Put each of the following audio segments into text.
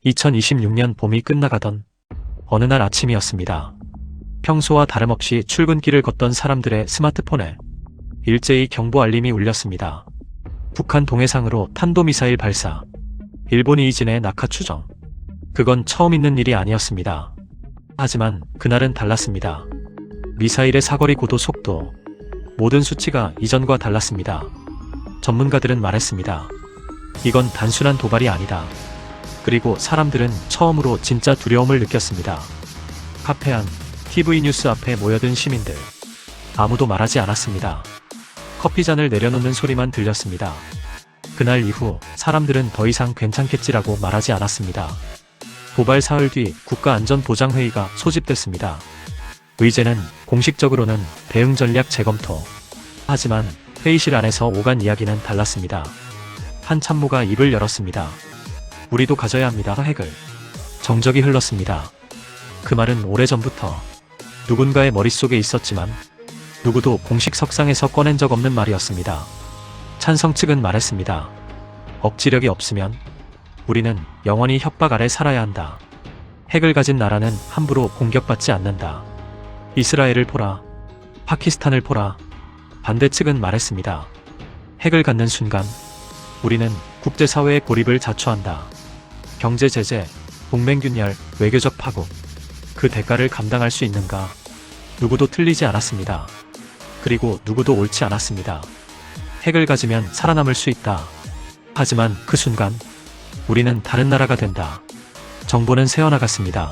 2026년 봄이 끝나가던 어느 날 아침이었습니다. 평소와 다름없이 출근길을 걷던 사람들의 스마트폰에 일제히 경보 알림이 울렸습니다. 북한 동해상으로 탄도미사일 발사, 일본 이진의 낙하 추정. 그건 처음 있는 일이 아니었습니다. 하지만 그날은 달랐습니다. 미사일의 사거리, 고도, 속도, 모든 수치가 이전과 달랐습니다. 전문가들은 말했습니다. 이건 단순한 도발이 아니다. 그리고 사람들은 처음으로 진짜 두려움을 느꼈습니다. 카페 안, TV 뉴스 앞에 모여든 시민들. 아무도 말하지 않았습니다. 커피잔을 내려놓는 소리만 들렸습니다. 그날 이후 사람들은 더 이상 괜찮겠지라고 말하지 않았습니다. 도발 사흘 뒤 국가안전보장회의가 소집됐습니다. 의제는 공식적으로는 대응 전략 재검토. 하지만 회의실 안에서 오간 이야기는 달랐습니다. 한 참모가 입을 열었습니다. 우리도 가져야 합니다. 핵을. 정적이 흘렀습니다. 그 말은 오래전부터 누군가의 머릿속에 있었지만 누구도 공식 석상에서 꺼낸 적 없는 말이었습니다. 찬성 측은 말했습니다. 억지력이 없으면 우리는 영원히 협박 아래 살아야 한다. 핵을 가진 나라는 함부로 공격받지 않는다. 이스라엘을 포라, 파키스탄을 포라. 반대 측은 말했습니다. 핵을 갖는 순간 우리는 국제사회의 고립을 자초한다. 경제 제재, 동맹 균열, 외교적 파국. 그 대가를 감당할 수 있는가? 누구도 틀리지 않았습니다. 그리고 누구도 옳지 않았습니다. 핵을 가지면 살아남을 수 있다. 하지만 그 순간 우리는 다른 나라가 된다. 정보는 새어나갔습니다.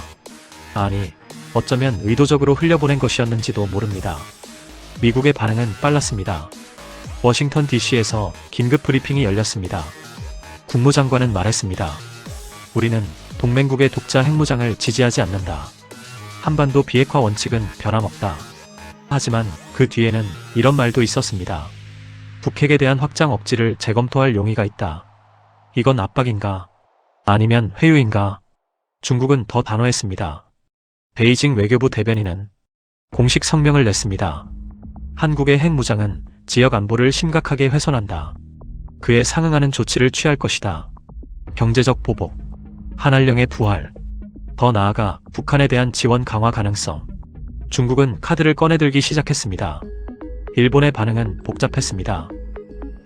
아니, 어쩌면 의도적으로 흘려보낸 것이었는지도 모릅니다. 미국의 반응은 빨랐습니다. 워싱턴 DC에서 긴급 브리핑이 열렸습니다. 국무장관은 말했습니다. 우리는 동맹국의 독자 핵무장을 지지하지 않는다. 한반도 비핵화 원칙은 변함없다. 하지만 그 뒤에는 이런 말도 있었습니다. 북핵에 대한 확장 억지를 재검토할 용의가 있다. 이건 압박인가? 아니면 회유인가? 중국은 더 단호했습니다. 베이징 외교부 대변인은 공식 성명을 냈습니다. 한국의 핵무장은 지역 안보를 심각하게 훼손한다. 그에 상응하는 조치를 취할 것이다. 경제적 보복, 한한령의 부활, 더 나아가 북한에 대한 지원 강화 가능성. 중국은 카드를 꺼내들기 시작했습니다. 일본의 반응은 복잡했습니다.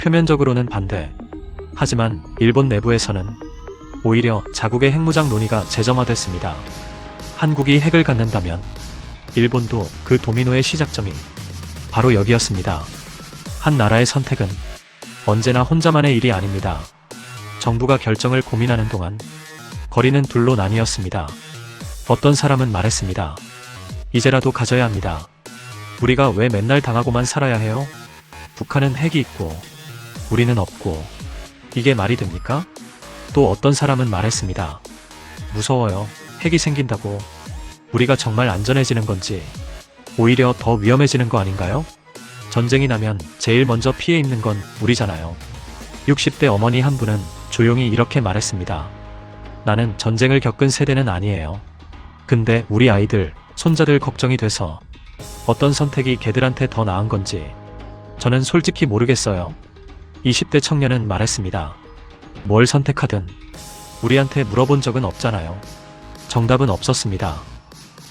표면적으로는 반대. 하지만 일본 내부에서는 오히려 자국의 핵무장 논의가 재점화됐습니다. 한국이 핵을 갖는다면 일본도 그 도미노의 시작점이 바로 여기였습니다. 한 나라의 선택은 언제나 혼자만의 일이 아닙니다. 정부가 결정을 고민하는 동안 거리는 둘로 나뉘었습니다. 어떤 사람은 말했습니다. 이제라도 가져야 합니다. 우리가 왜 맨날 당하고만 살아야 해요? 북한은 핵이 있고 우리는 없고 이게 말이 됩니까? 또 어떤 사람은 말했습니다. 무서워요. 핵이 생긴다고 우리가 정말 안전해지는 건지 오히려 더 위험해지는 거 아닌가요? 전쟁이 나면 제일 먼저 피해 입는 건 우리잖아요. 60대 어머니 한 분은 조용히 이렇게 말했습니다. 나는 전쟁을 겪은 세대는 아니에요. 근데 우리 아이들, 손자들 걱정이 돼서 어떤 선택이 걔들한테 더 나은 건지 저는 솔직히 모르겠어요. 20대 청년은 말했습니다. 뭘 선택하든 우리한테 물어본 적은 없잖아요. 정답은 없었습니다.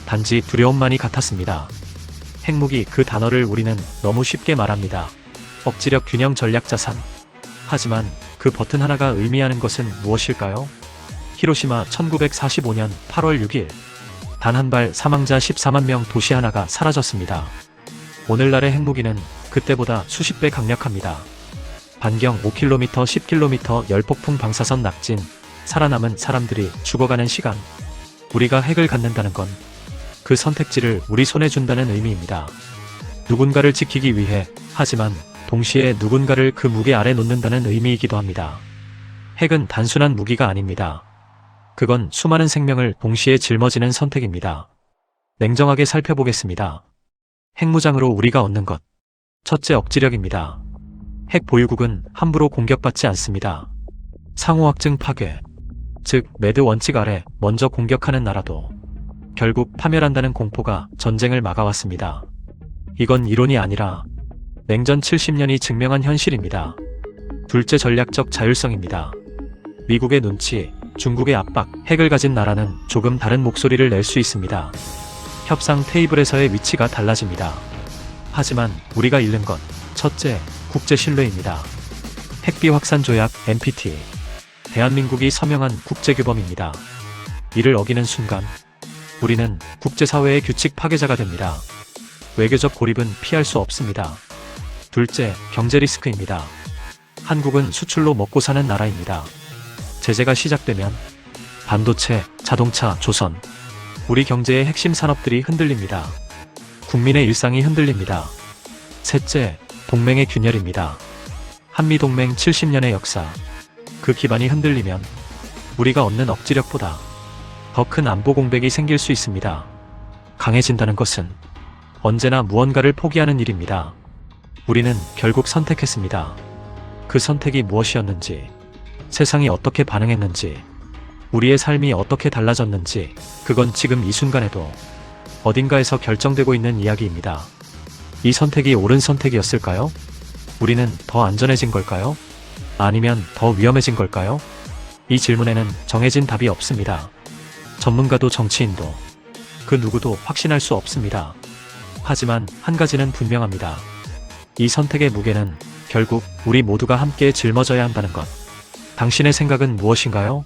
단지 두려움만이 같았습니다. 핵무기 그 단어를 우리는 너무 쉽게 말합니다. 억지력 균형 전략 자산. 하지만 그 버튼 하나가 의미하는 것은 무엇일까요? 히로시마 1945년 8월 6일 단 한 발 사망자 14만 명 도시 하나가 사라졌습니다. 오늘날의 핵무기는 그때보다 수십 배 강력합니다. 반경 5km, 10km 열폭풍 방사선 낙진, 살아남은 사람들이 죽어가는 시간. 우리가 핵을 갖는다는 건 그 선택지를 우리 손에 준다는 의미입니다. 누군가를 지키기 위해, 하지만 동시에 누군가를 그 무게 아래 놓는다는 의미이기도 합니다. 핵은 단순한 무기가 아닙니다. 그건 수많은 생명을 동시에 짊어지는 선택입니다. 냉정하게 살펴보겠습니다. 핵무장으로 우리가 얻는 것. 첫째, 억지력입니다. 핵 보유국은 함부로 공격받지 않습니다. 상호확증 파괴. 즉, 매드 원칙 아래 먼저 공격하는 나라도 결국 파멸한다는 공포가 전쟁을 막아왔습니다. 이건 이론이 아니라 냉전 70년이 증명한 현실입니다. 둘째, 전략적 자율성입니다. 미국의 눈치, 중국의 압박, 핵을 가진 나라는 조금 다른 목소리를 낼 수 있습니다. 협상 테이블에서의 위치가 달라집니다. 하지만 우리가 잃는 건 첫째, 국제 신뢰입니다. 핵비 확산 조약 NPT. 대한민국이 서명한 국제규범입니다. 이를 어기는 순간 우리는 국제사회의 규칙 파괴자가 됩니다. 외교적 고립은 피할 수 없습니다. 둘째, 경제 리스크입니다. 한국은 수출로 먹고 사는 나라입니다. 제재가 시작되면 반도체, 자동차, 조선, 우리 경제의 핵심 산업들이 흔들립니다. 국민의 일상이 흔들립니다. 셋째, 동맹의 균열입니다. 한미동맹 70년의 역사, 그 기반이 흔들리면 우리가 얻는 억지력보다 더 큰 안보 공백이 생길 수 있습니다. 강해진다는 것은 언제나 무언가를 포기하는 일입니다. 우리는 결국 선택했습니다. 그 선택이 무엇이었는지, 세상이 어떻게 반응했는지, 우리의 삶이 어떻게 달라졌는지, 그건 지금 이 순간에도 어딘가에서 결정되고 있는 이야기입니다. 이 선택이 옳은 선택이었을까요? 우리는 더 안전해진 걸까요? 아니면 더 위험해진 걸까요? 이 질문에는 정해진 답이 없습니다. 전문가도 정치인도 그 누구도 확신할 수 없습니다. 하지만 한 가지는 분명합니다. 이 선택의 무게는 결국 우리 모두가 함께 짊어져야 한다는 것. 당신의 생각은 무엇인가요?